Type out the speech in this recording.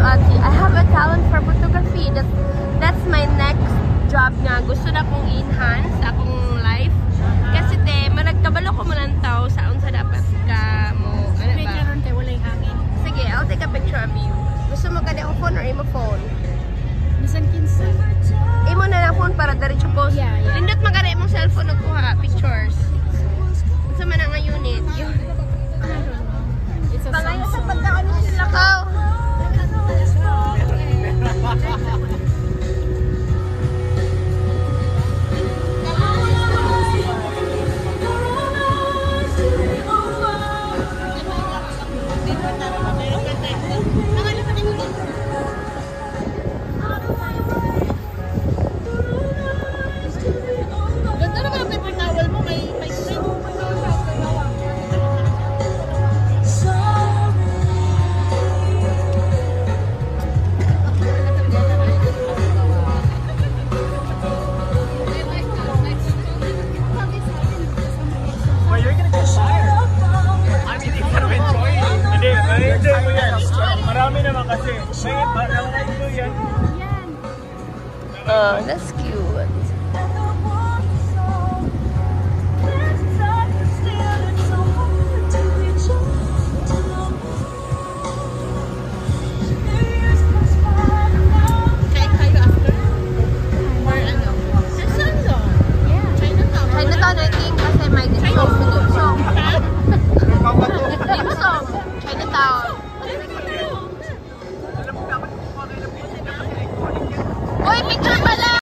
Ate. I have a talent for photography. That's my next job nga. Gusto na kong enhance sa akong life. Kasi te, managkabalo ko mo lang tao sa unsa dapat ka mo. Ano ba? Karon te walay hangin. Sige, I'll take a picture of you. Gusto mo kada ang phone or imo phone? Bisan kinsa. Imo na lang phone para diretso post. Yeah. Lindot magara imong cellphone og kuha pictures. Unsa man nga unit? Yun. It's a Pangayo sa Samsung. pagkaon ni sila ka. Ganda naman ang paper towel mo, may print. Well, you're gonna get tired. I mean, you gotta enjoy it. Hindi, ma-enjoy mo yan. Marami naman kasi. May marami ko yan. Oh, that's cute.